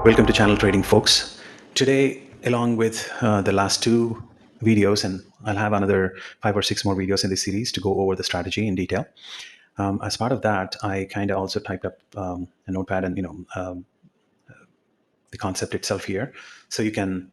Welcome to Channel Trading, folks. Today, along with the last two videos, and I'll have another 5 or 6 more videos in this series to go over the strategy in detail. As part of that, I kind of also typed up a notepad and the concept itself here, so you can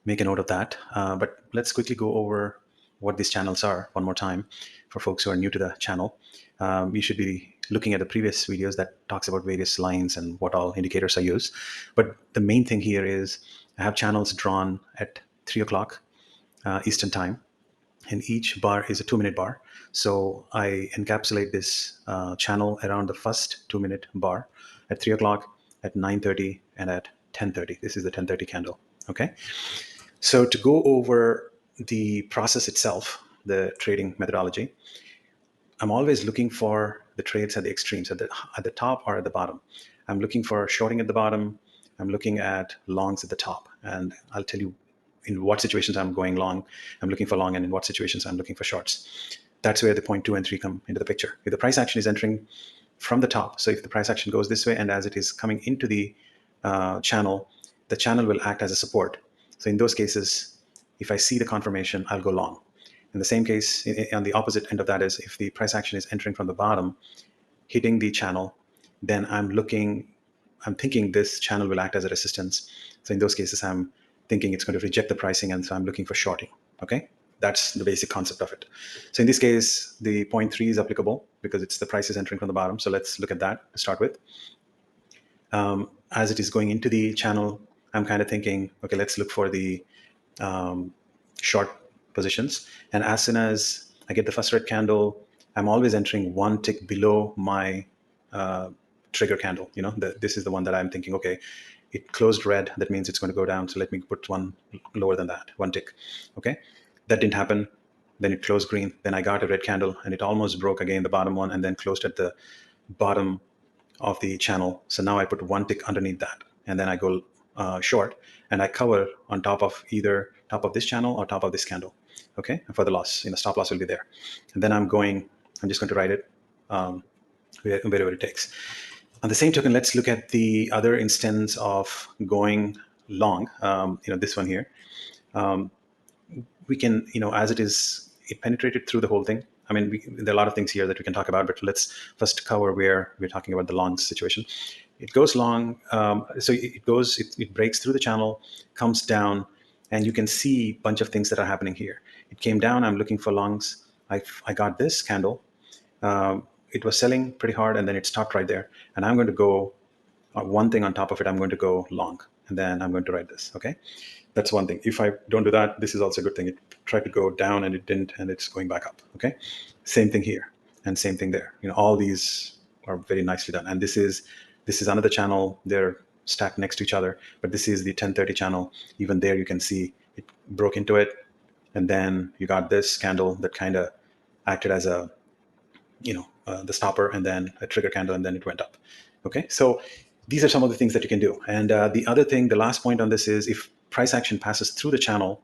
make a note of that. But let's quickly go over what these channels are one more time for folks who are new to the channel. You should be looking at the previous videos that talks about various lines and what all indicators I use. But the main thing here is I have channels drawn at 3 o'clock Eastern time, and each bar is a 2-minute bar. So I encapsulate this channel around the first 2-minute bar at 3 o'clock, at 9:30, and at 10:30. This is the 10:30 candle. Okay. So to go over the process itself, the trading methodology, I'm always looking for the trades at the extremes, at the top or at the bottom. I'm looking for shorting at the bottom. I'm looking at longs at the top. And I'll tell you in what situations I'm going long, I'm looking for long, and in what situations I'm looking for shorts. That's where the point 2 and 3 come into the picture. If the price action is entering from the top, so if the price action goes this way, and as it is coming into the channel, the channel will act as a support. So in those cases, if I see the confirmation, I'll go long. In the same case, on the opposite end of that is if the price action is entering from the bottom, hitting the channel, then I'm thinking this channel will act as a resistance. So in those cases, I'm thinking it's going to reject the pricing, and so I'm looking for shorting. Okay, that's the basic concept of it. So in this case, the point 3 is applicable because it's the price is entering from the bottom. So let's look at that to start with. As it is going into the channel, I'm kind of thinking, okay, let's look for the short positions. And as soon as I get the first red candle, I'm always entering one tick below my trigger candle. This is the one that I'm thinking, okay, it closed red. That means it's going to go down. So let me put one lower than that, one tick. Okay, that didn't happen. Then it closed green. Then I got a red candle, and it almost broke again the bottom one, and then closed at the bottom of the channel. So now I put one tick underneath that, and then I go short, and I cover on top of either top of this channel or top of this candle. Okay, for the loss, stop loss will be there. And then I'm just going to write it wherever it takes. On the same token, let's look at the other instance of going long. This one here. We can, as it penetrated through the whole thing. I mean, there are a lot of things here that we can talk about, but let's first cover where we're talking about the long situation. It goes long, so it breaks through the channel, comes down, and you can see a bunch of things that are happening here. It came down. I'm looking for longs. I got this candle. It was selling pretty hard, and then it stopped right there. And I'm going to go one thing on top of it. I'm going to go long, and then I'm going to write this. Okay, that's one thing. If I don't do that, this is also a good thing. It tried to go down and it didn't, and it's going back up. Okay, same thing here and same thing there. All these are very nicely done. And this is another channel. They're stacked next to each other, but this is the 10:30 channel. Even there, you can see it broke into it, and then you got this candle that kind of acted as a the stopper, and then a trigger candle, and then it went up. Okay, so these are some of the things that you can do. And the other thing, the last point on this is if price action passes through the channel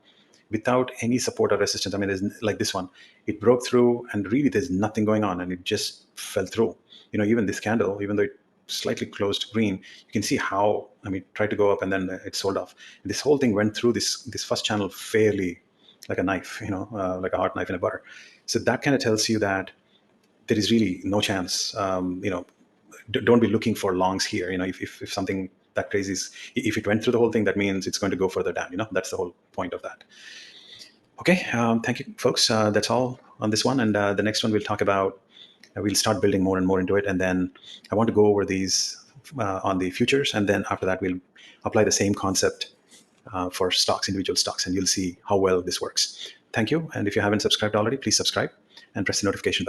without any support or resistance. I mean, there's like this one, it broke through, and really there's nothing going on, and it just fell through. Even this candle, even though it slightly closed green, you can see how, it tried to go up and then it sold off. This whole thing went through this first channel fairly like a knife, like a hard knife in a butter. So that kind of tells you that there is really no chance. Don't be looking for longs here. If something that crazy is, if it went through the whole thing, that means it's going to go further down. That's the whole point of that. Okay, thank you, folks. That's all on this one, and the next one we'll talk about. We'll start building more and more into it, and then I want to go over these on the futures, and then after that we'll apply the same concept for stocks, individual stocks, and you'll see how well this works. Thank you, and if you haven't subscribed already, please subscribe and press the notification bell.